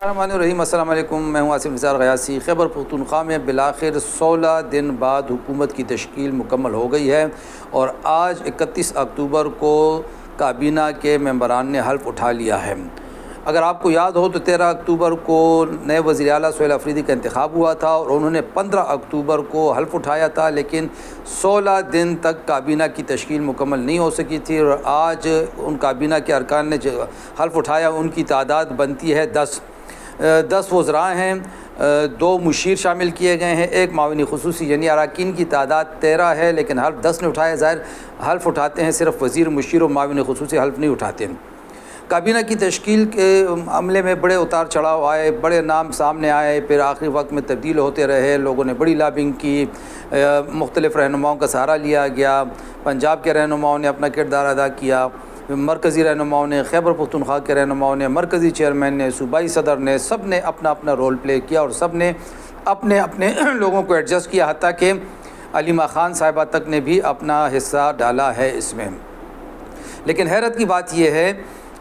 السلام علیکم، میں ہوں آصف نثار غیاثی۔ خیبر پختونخوا میں بالآخر 16 دن بعد حکومت کی تشکیل مکمل ہو گئی ہے اور آج 31 اکتوبر کو کابینہ کے ممبران نے حلف اٹھا لیا ہے۔ اگر آپ کو یاد ہو تو 13 اکتوبر کو نئے وزیر اعلیٰ سہیل آفریدی کا انتخاب ہوا تھا اور انہوں نے 15 اکتوبر کو حلف اٹھایا تھا، لیکن 16 دن تک کابینہ کی تشکیل مکمل نہیں ہو سکی تھی اور آج ان کابینہ کے ارکان نے حلف اٹھایا، ان کی تعداد بنتی ہے 10 وزراء ہیں، 2 مشیر شامل کیے گئے ہیں، 1 معاون خصوصی، یعنی اراکین کی تعداد 13 ہے، لیکن حلف 10 نے اٹھایا۔ ظاہر حلف اٹھاتے ہیں صرف وزیر، مشیر اور معاون خصوصی، حلف نہیں اٹھاتے۔ کابینہ کی تشکیل کے عملے میں بڑے اتار چڑھاؤ آئے، بڑے نام سامنے آئے، پھر آخری وقت میں تبدیل ہوتے رہے، لوگوں نے بڑی لابنگ کی، مختلف رہنماؤں کا سہارا لیا گیا، پنجاب کے رہنماؤں نے اپنا کردار ادا کیا، مرکزی رہنماؤں نے، خیبر پختونخوا کے رہنماؤں نے، مرکزی چیئرمین نے، صوبائی صدر نے، سب نے اپنا اپنا رول پلے کیا اور سب نے اپنے اپنے لوگوں کو ایڈجسٹ کیا، حتیٰ کہ علیمہ خان صاحبہ تک نے بھی اپنا حصہ ڈالا ہے اس میں۔ لیکن حیرت کی بات یہ ہے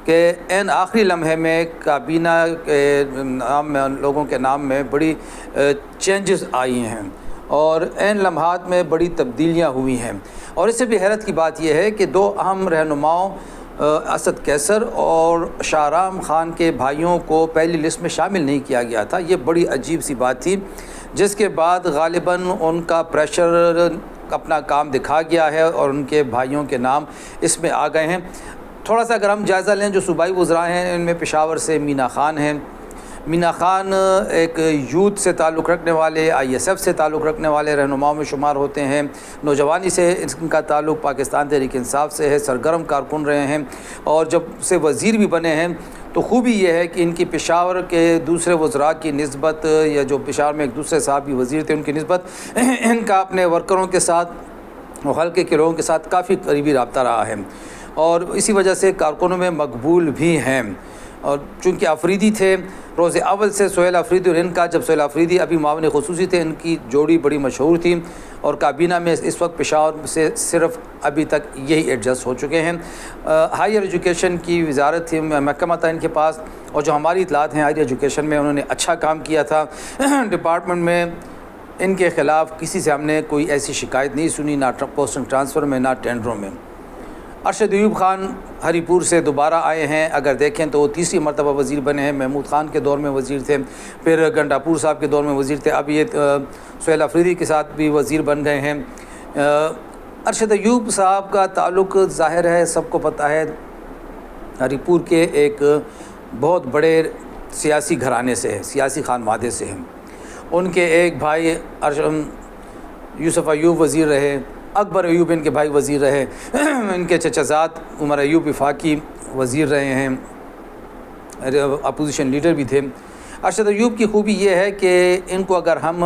کہ این آخری لمحے میں کابینہ کے نام میں، لوگوں کے نام میں بڑی چینجز آئی ہیں اور این لمحات میں بڑی تبدیلیاں ہوئی ہیں۔ اور اس سے بھی حیرت کی بات یہ ہے کہ 2 اہم رہنماؤں اسد کیسر اور شاہرام خان کے بھائیوں کو پہلی لسٹ میں شامل نہیں کیا گیا تھا۔ یہ بڑی عجیب سی بات تھی، جس کے بعد غالباً ان کا پریشر اپنا کام دکھا گیا ہے اور ان کے بھائیوں کے نام اس میں آ گئے ہیں۔ تھوڑا سا اگر ہم جائزہ لیں، جو صوبائی وزراء ہیں ان میں پشاور سے مینا خان ہیں۔ مینا خان ایک یوتھ سے تعلق رکھنے والے، ISF سے تعلق رکھنے والے رہنماؤں میں شمار ہوتے ہیں، نوجوانی سے ان کا تعلق پاکستان تحریک انصاف سے ہے، سرگرم کارکن رہے ہیں اور جب سے وزیر بھی بنے ہیں تو خوبی یہ ہے کہ ان کی پشاور کے دوسرے وزراء کی نسبت، یا جو پشاور میں ایک دوسرے صاحب بھی وزیر تھے ان کی نسبت، ان کا اپنے ورکروں کے ساتھ اور حلقے کے لوگوں کے ساتھ کافی قریبی رابطہ رہا ہے اور اسی وجہ سے کارکنوں میں مقبول بھی ہیں۔ اور چونکہ آفریدی تھے، روز اول سے سہیل آفریدی اور ان کا، جب سہیل آفریدی ابھی معاون خصوصی تھے، ان کی جوڑی بڑی مشہور تھی اور کابینہ میں اس وقت پشاور سے صرف ابھی تک یہی ایڈجسٹ ہو چکے ہیں۔ ہائر ایجوکیشن کی وزارت تھی، محکمہ تھا ان کے پاس، اور جو ہماری اطلاعات ہیں ہائر ایجوکیشن میں انہوں نے اچھا کام کیا تھا۔ ڈپارٹمنٹ میں ان کے خلاف کسی سے ہم نے کوئی ایسی شکایت نہیں سنی، نہ پوسٹنگ ٹرانسفر میں، نہ ٹینڈروں میں۔ ارشد ایوب خان ہری پور سے دوبارہ آئے ہیں، اگر دیکھیں تو وہ 3ری مرتبہ وزیر بنے ہیں۔ محمود خان کے دور میں وزیر تھے، پھر گنڈاپور صاحب کے دور میں وزیر تھے، اب یہ سہیل آفریدی کے ساتھ بھی وزیر بن گئے ہیں۔ ارشد ایوب صاحب کا تعلق ظاہر ہے، سب کو پتہ ہے، ہری پور کے ایک بہت بڑے سیاسی گھرانے سے ہے، سیاسی خانوادے سے ہیں۔ ان کے ایک بھائی یوسف ایوب وزیر رہے، اکبر ایوب ان کے بھائی وزیر رہے، ان کے چچا زاد عمر ایوب وفاقی وزیر رہے ہیں، اپوزیشن لیڈر بھی تھے۔ ارشد ایوب کی خوبی یہ ہے کہ ان کو اگر ہم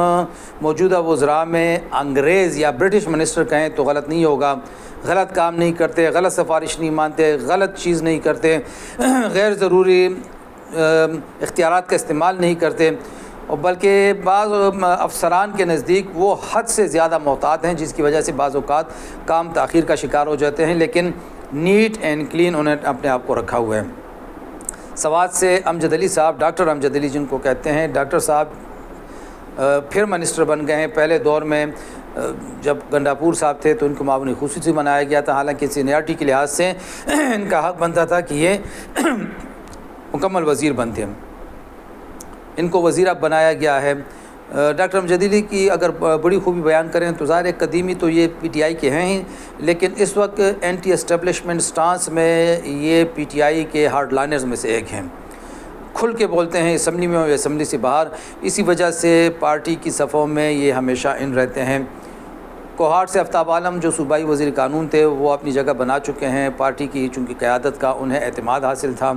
موجودہ وزراء میں انگریز یا برٹش منسٹر کہیں تو غلط نہیں ہوگا۔ غلط کام نہیں کرتے، غلط سفارش نہیں مانتے، غلط چیز نہیں کرتے، غیر ضروری اختیارات کا استعمال نہیں کرتے، اور بلکہ بعض افسران کے نزدیک وہ حد سے زیادہ محتاط ہیں، جس کی وجہ سے بعض اوقات کام تاخیر کا شکار ہو جاتے ہیں، لیکن نیٹ اینڈ کلین انہیں اپنے آپ کو رکھا ہوا ہے۔ سوات سے امجد علی صاحب، ڈاکٹر امجد علی جن کو کہتے ہیں، ڈاکٹر صاحب پھر منسٹر بن گئے ہیں۔ پہلے دور میں جب گنڈاپور صاحب تھے تو ان کو معاون خصوصی بنایا گیا تھا، حالانکہ سینئرٹی کے لحاظ سے ان کا حق بنتا تھا کہ یہ مکمل وزیر بنتے ہیں، ان کو وزیر اب بنایا گیا ہے۔ ڈاکٹر امجد علی کی اگر بڑی خوبی بیان کریں تو ظاہر قدیمی تو یہ PTI کے ہیں ہی، لیکن اس وقت اینٹی اسٹیبلشمنٹ سٹانس میں یہ PTI کے ہارڈ لائنرز میں سے ایک ہیں، کھل کے بولتے ہیں اسمبلی میں اور اسمبلی سے باہر، اسی وجہ سے پارٹی کی صفوں میں یہ ہمیشہ ان رہتے ہیں۔ کوہاٹ سے آفتاب عالم جو صوبائی وزیر قانون تھے، وہ اپنی جگہ بنا چکے ہیں، پارٹی کی چونکہ قیادت کا انہیں اعتماد حاصل تھا۔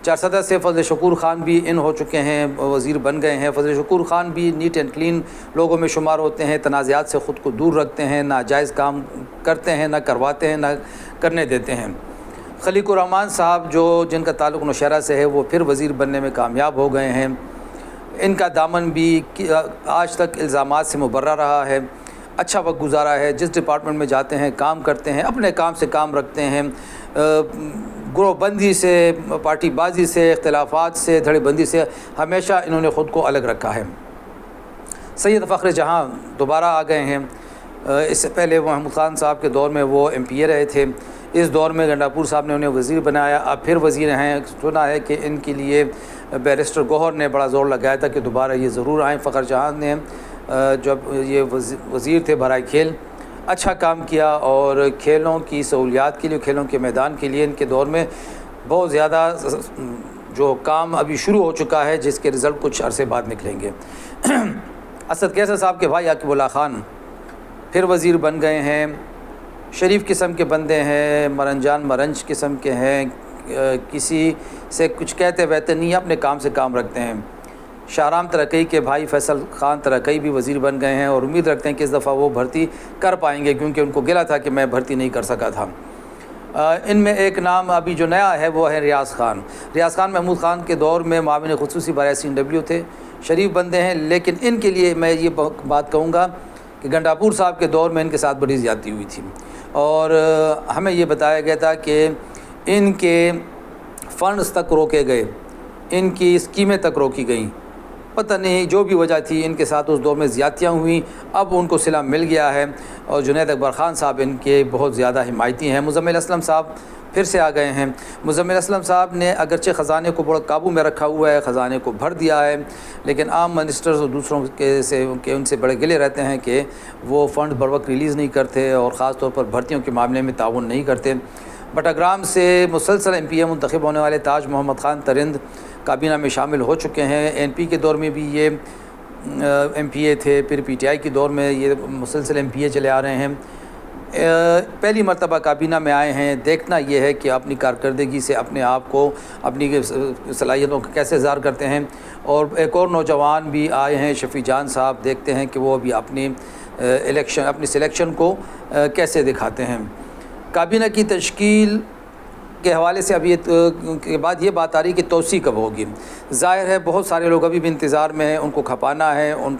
چارسدہ سے فضل شکور خان بھی ان ہو چکے ہیں، وزیر بن گئے ہیں۔ فضل شکور خان بھی نیٹ اینڈ کلین لوگوں میں شمار ہوتے ہیں، تنازعات سے خود کو دور رکھتے ہیں، ناجائز کام کرتے ہیں، نہ کرواتے ہیں، نہ کرنے دیتے ہیں۔ خلیق الرحمان صاحب جن کا تعلق نوشہرہ سے ہے، وہ پھر وزیر بننے میں کامیاب ہو گئے ہیں۔ ان کا دامن بھی آج تک الزامات سے مبرہ رہا ہے۔ اچھا وقت گزارا ہے، جس ڈپارٹمنٹ میں جاتے ہیں کام کرتے ہیں، اپنے کام سے کام رکھتے ہیں، گروہ بندی سے، پارٹی بازی سے، اختلافات سے، دھڑے بندی سے ہمیشہ انہوں نے خود کو الگ رکھا ہے۔ سید فخر جہاں دوبارہ آ گئے ہیں، اس سے پہلے محمود خان صاحب کے دور میں وہ ایم پی اے رہے تھے، اس دور میں گنڈاپور صاحب نے انہیں وزیر بنایا، اب پھر وزیر ہیں۔ سنا ہے کہ ان کے لیے بیرسٹر گوہر نے بڑا زور لگایا تھا کہ دوبارہ یہ ضرور آئیں۔ فخر جہاں نے جب یہ وزیر تھے برائے کھیل، اچھا کام کیا، اور کھیلوں کی سہولیات کے لیے، کھیلوں کے میدان کے لیے ان کے دور میں بہت زیادہ جو کام ابھی شروع ہو چکا ہے، جس کے رزلٹ کچھ عرصے بعد نکلیں گے۔ اسد کیسر صاحب کے بھائی عاقب اللہ خان پھر وزیر بن گئے ہیں، شریف قسم کے بندے ہیں، مرنجان مرنج قسم کے ہیں، کسی سے کچھ کہتے وہتے نہیں، اپنے کام سے کام رکھتے ہیں۔ شاہرام ترقی کے بھائی فیصل خان ترقی بھی وزیر بن گئے ہیں، اور امید رکھتے ہیں کہ اس دفعہ وہ بھرتی کر پائیں گے، کیونکہ ان کو گلا تھا کہ میں بھرتی نہیں کر سکا تھا۔ ان میں ایک نام ابھی جو نیا ہے وہ ہے ریاض خان۔ ریاض خان محمود خان کے دور میں معاون خصوصی برائے CNW تھے، شریف بندے ہیں، لیکن ان کے لیے میں یہ بات کہوں گا کہ گنڈاپور صاحب کے دور میں ان کے ساتھ بڑی زیادتی ہوئی تھی، اور ہمیں یہ بتایا گیا تھا کہ ان کے فنڈز تک روکے گئے، ان کی اسکیمیں تک روکی گئیں، پتہ نہیں جو بھی وجہ تھی، ان کے ساتھ اس دور میں زیادتیاں ہوئیں۔ اب ان کو صلہ مل گیا ہے، اور جنید اکبر خان صاحب ان کے بہت زیادہ حمایتی ہیں۔ مزمل اسلم صاحب پھر سے آ گئے ہیں۔ مزمل اسلم صاحب نے اگرچہ خزانے کو بڑا قابو میں رکھا ہوا ہے، خزانے کو بھر دیا ہے، لیکن عام منسٹرز اور دوسروں ان سے بڑے گلے رہتے ہیں کہ وہ فنڈ بر وقت ریلیز نہیں کرتے، اور خاص طور پر بھرتیوں کے معاملے میں تعاون نہیں کرتے۔ بٹاگرام سے مسلسل MP منتخب ہونے والے تاج محمد خان ترند کابینہ میں شامل ہو چکے ہیں۔ NP کے دور میں بھی یہ MPA تھے، پھر PTI کے دور میں یہ مسلسل MPA چلے آ رہے ہیں۔ پہلی مرتبہ کابینہ میں آئے ہیں۔ دیکھنا یہ ہے کہ اپنی کارکردگی سے اپنے آپ کو، اپنی صلاحیتوں کا کیسے اظہار کرتے ہیں۔ اور ایک اور نوجوان بھی آئے ہیں، شفیع جان صاحب، دیکھتے ہیں کہ وہ بھی اپنی سلیکشن کو کیسے دکھاتے ہیں۔ کابینہ کی تشکیل کے حوالے سے ابھی کے بعد یہ بات آ رہی کہ توسیع کب ہوگی۔ ظاہر ہے بہت سارے لوگ ابھی بھی انتظار میں ہیں، ان کو کھپانا ہے، ان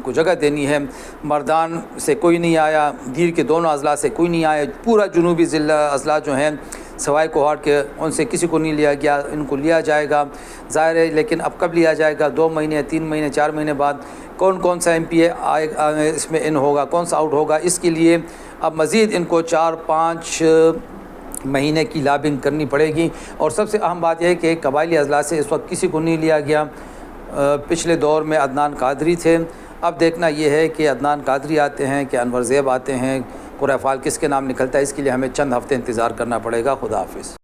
کو جگہ دینی ہے۔ مردان سے کوئی نہیں آیا، دیر کے دونوں اضلاع سے کوئی نہیں آیا، پورا جنوبی ضلع اضلاع جو ہیں سوائے کوہاٹ کے، ان سے کسی کو نہیں لیا گیا، ان کو لیا جائے گا ظاہر ہے، لیکن اب کب لیا جائے گا؟ 2 مہینے، 3 مہینے، 4 مہینے بعد کون سا MPA آئے اس میں ان ہوگا، کون سا آؤٹ ہوگا؟ اس کے لیے اب مزید ان کو 4-5 مہینے کی لابنگ کرنی پڑے گی۔ اور سب سے اہم بات یہ ہے کہ قبائلی اضلاع سے اس وقت کسی کو نہیں لیا گیا۔ پچھلے دور میں عدنان قادری تھے، اب دیکھنا یہ ہے کہ عدنان قادری آتے ہیں کہ انور زیب آتے ہیں، قرہ فال کس کے نام نکلتا ہے، اس کے لیے ہمیں چند ہفتے انتظار کرنا پڑے گا۔ خدا حافظ۔